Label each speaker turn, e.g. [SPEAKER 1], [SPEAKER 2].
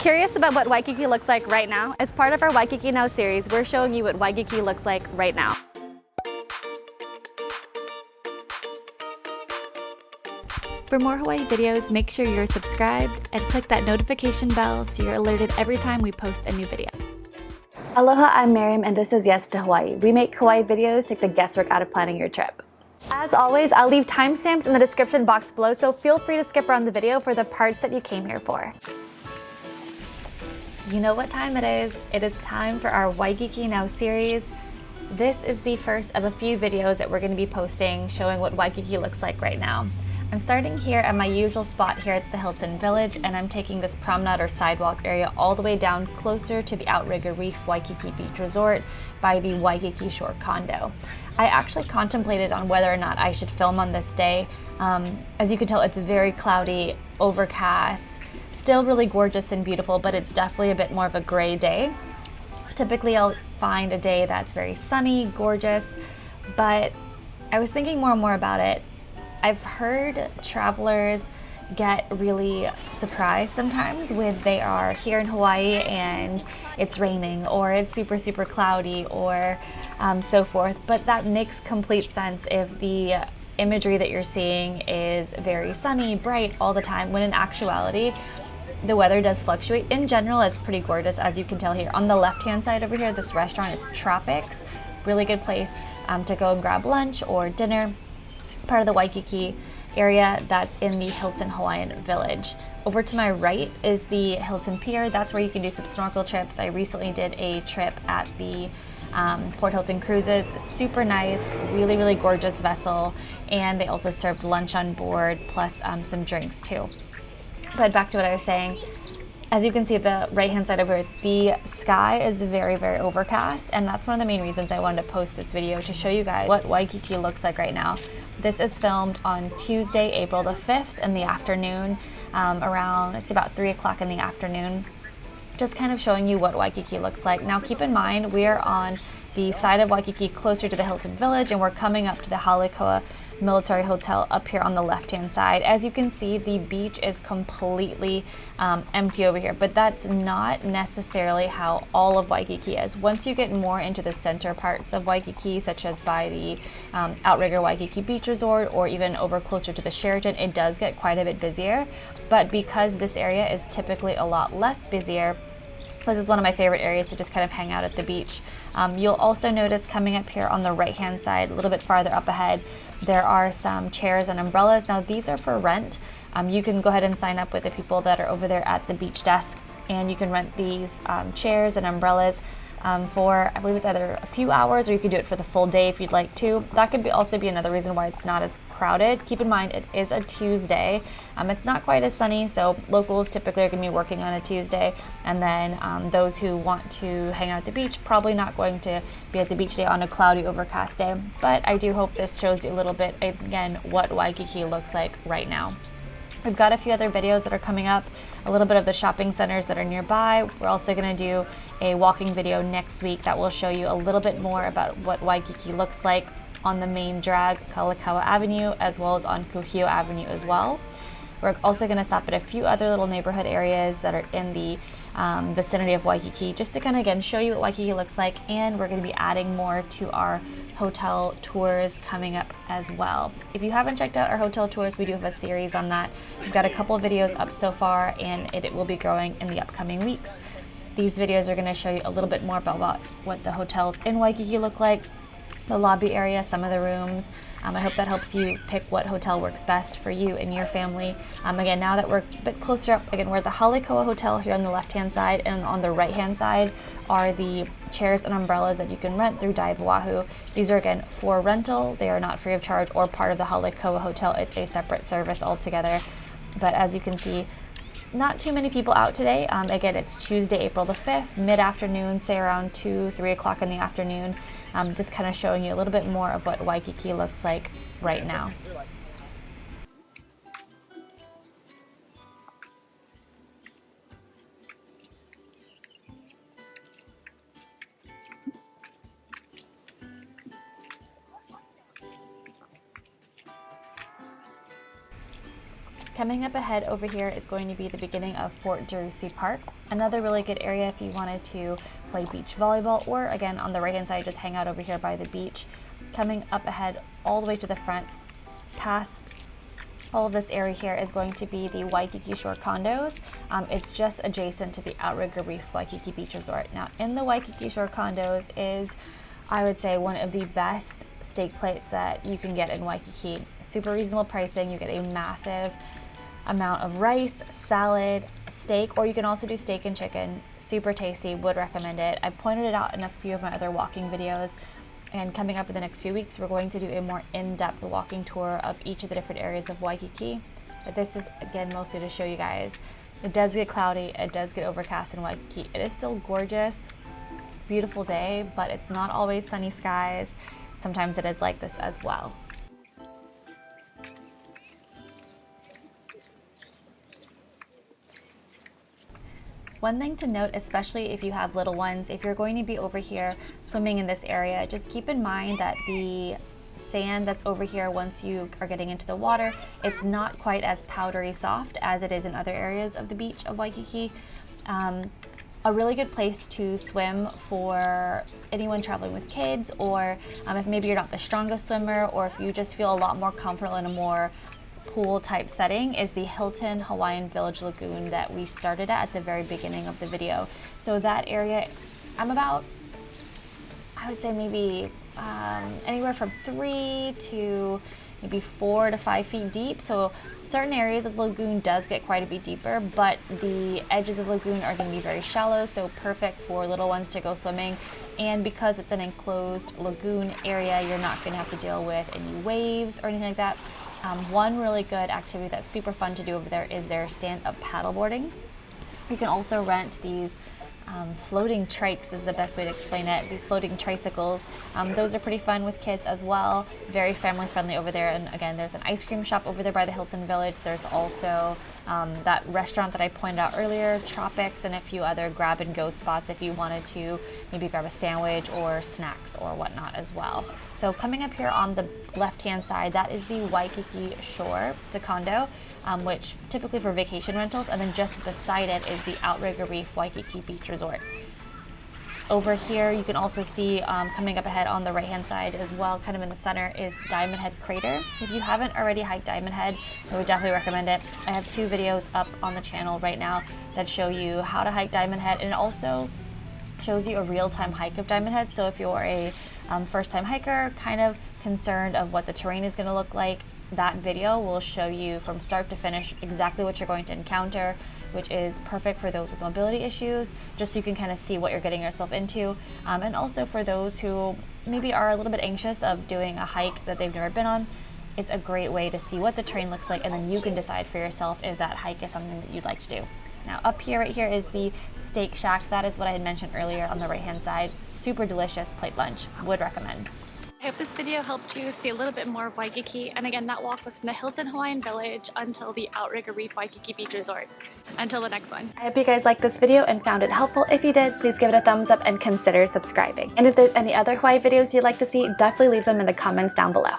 [SPEAKER 1] Curious about what Waikiki looks like right now? As part of our Waikiki Now series, we're showing you what Waikiki looks like right now. For more Hawaii videos, make sure you're subscribed and click that notification bell so you're alerted every time we post a new video. Aloha, I'm Miriam and this is Yes to Hawaii. We make Hawaii videos, take the guesswork out of planning your trip. As always, I'll leave timestamps in the description box below, so feel free to skip around the video for the parts that you came here for. You know what time it is. It is time for our Waikiki Now series. This is the first of a few videos that we're going to be posting showing what Waikiki looks like right now. I'm starting here at my usual spot here at the Hilton Village, and I'm taking this promenade or sidewalk area all the way down closer to the Outrigger Reef Waikiki Beach Resort by the Waikiki Shore condo. I actually contemplated on whether or not I should film on this day. As you can tell, it's very cloudy, overcast, still really gorgeous and beautiful, but it's definitely a bit more of a gray day. Typically I'll find a day that's very sunny, gorgeous, but I was thinking more and more about it. I've heard travelers get really surprised sometimes when they are here in Hawaii and it's raining or it's super cloudy or so forth, but that makes complete sense if the imagery that you're seeing is very sunny, bright all the time, when in actuality the weather does fluctuate. In general, it's pretty gorgeous, as you can tell here. On the left-hand side over here, this restaurant is Tropics. Really good place to go and grab lunch or dinner. Part of the Waikiki area that's in the Hilton Hawaiian Village. Over to my right is the Hilton Pier. That's where you can do some snorkel trips. I recently did a trip at the Port Hilton Cruises. Super nice, really gorgeous vessel, and they also served lunch on board plus some drinks too. But back to what I was saying, as you can see at the right hand side over here, the sky is very overcast, and that's one of the main reasons I wanted to post this video, to show you guys what Waikiki looks like right now. This is filmed on Tuesday, April the 5th in the afternoon, around, it's about 3 o'clock in the afternoon. Just kind of showing you what Waikiki looks like. Now keep in mind, we are on the side of Waikiki closer to the Hilton Village, and we're coming up to the Hale Koa Military Hotel up here on the left hand side. As you can see, the beach is completely empty over here, but that's not necessarily how all of Waikiki is. Once you get more into the center parts of Waikiki, such as by the Outrigger Waikiki Beach Resort or even over closer to the Sheraton, it does get quite a bit busier. But because this area is typically a lot less busier, this is one of my favorite areas to just kind of hang out at the beach. You'll also notice coming up here on the right hand side, a little bit farther up ahead, there are some chairs and umbrellas. Now these are for rent. You can go ahead and sign up with the people that are over there at the beach desk, and you can rent these chairs and umbrellas for, I believe it's either a few hours, or you could do it for the full day if you'd like to. That could also be another reason why it's not as crowded. Keep in mind, it is a Tuesday. It's not quite as sunny, so locals typically are going to be working on a Tuesday, and then those who want to hang out at the beach probably not going to be at the beach day on a cloudy, overcast day. But I do hope this shows you a little bit, again, what Waikiki looks like right now. We've got a few other videos that are coming up, a little bit of the shopping centers that are nearby. We're also going to do a walking video next week that will show you a little bit more about what Waikiki looks like on the main drag, KALAKAUA Avenue, as well as on KUHIO Avenue as well. We're also going to stop at a few other little neighborhood areas that are in the vicinity of Waikiki, just to kind of, again, show you what Waikiki looks like, and we're going to be adding more to our hotel tours coming up as well. If you haven't checked out our hotel tours, we do have a series on that. We've got a couple of videos up so far, and it will be growing in the upcoming weeks. These videos are going to show you a little bit more about what the hotels in Waikiki look like, the lobby area, some of the rooms. I hope that helps you pick what hotel works best for you and your family. Again, now that we're a bit closer up, again, we're at the Hale Koa Hotel here on the left-hand side, and on the right-hand side are the chairs and umbrellas that you can rent through Dive Oahu. These are, again, for rental. They are not free of charge or part of the Hale Koa Hotel. It's a separate service altogether. But as you can see, not too many people out today. Again, it's Tuesday, April the 5th, mid-afternoon, say around 2-3 o'clock in the afternoon. Just kind of showing you a little bit more of what Waikiki looks like right now. Coming up ahead over here is going to be the beginning of Fort Derussy Park. Another really good area if you wanted to play beach volleyball, or again on the right hand side just hang out over here by the beach. Coming up ahead all the way to the front past all of this area here is going to be the Waikiki Shore condos. It's just adjacent to the Outrigger Reef Waikiki Beach Resort. Now in the Waikiki Shore condos is, I would say, one of the best steak plates that you can get in Waikiki. Super reasonable pricing. You get a massive amount of rice, salad, steak, or you can also do steak and chicken. Super tasty, would recommend it. I pointed it out in a few of my other walking videos, and coming up in the next few weeks we're going to do a more in-depth walking tour of each of the different areas of Waikiki. But this is again mostly to show you guys. It does get cloudy, it does get overcast in Waikiki. It is still gorgeous, beautiful day, but it's not always sunny skies. Sometimes it is like this as well. One thing to note, especially if you have little ones, if you're going to be over here swimming in this area, just keep in mind that the sand that's over here, once you are getting into the water, it's not quite as powdery soft as it is in other areas of the beach of Waikiki. A really good place to swim for anyone traveling with kids, or if maybe you're not the strongest swimmer, or if you just feel a lot more comfortable in a more pool type setting, is the Hilton Hawaiian Village Lagoon that we started at the very beginning of the video. So that area, I'm about, I would say maybe anywhere from 3 to maybe 4 to 5 feet deep. So certain areas of the lagoon does get quite a bit deeper, but the edges of the lagoon are going to be very shallow, so perfect for little ones to go swimming. And because it's an enclosed lagoon area, you're not going to have to deal with any waves or anything like that. One really good activity that's super fun to do over there is their stand-up paddleboarding. You can also rent these floating trikes is the best way to explain it. These floating tricycles, those are pretty fun with kids as well. Very family friendly over there. And again, there's an ice cream shop over there by the Hilton Village. There's also that restaurant that I pointed out earlier, Tropics, and a few other grab and go spots if you wanted to maybe grab a sandwich or snacks or whatnot as well. So coming up here on the left hand side, that is the Waikiki Shore. It's a condo, which typically for vacation rentals, and then just beside it is the Outrigger Reef Waikiki Beach Resort. Over here you can also see coming up ahead on the right hand side as well, kind of in the center, is Diamond Head Crater. If you haven't already hiked Diamond Head, I would definitely recommend it. I have 2 videos up on the channel right now that show you how to hike Diamond Head, and it also shows you a real-time hike of Diamond Head. So if you're a first-time hiker, kind of concerned of what the terrain is going to look like, that video will show you from start to finish exactly what you're going to encounter, which is perfect for those with mobility issues, just so you can kind of see what you're getting yourself into. And also for those who maybe are a little bit anxious of doing a hike that they've never been on, it's a great way to see what the terrain looks like, and then you can decide for yourself if that hike is something that you'd like to do. Now up here, right here, is the Steak Shack. That is what I had mentioned earlier on the right hand side. Super delicious plate lunch, would recommend. I hope this video helped you see a little bit more of Waikiki. And again, that walk was from the Hilton Hawaiian Village until the Outrigger Reef Waikiki Beach Resort. Until the next one. I hope you guys liked this video and found it helpful. If you did, please give it a thumbs up and consider subscribing. And if there's any other Hawaii videos you'd like to see, definitely leave them in the comments down below.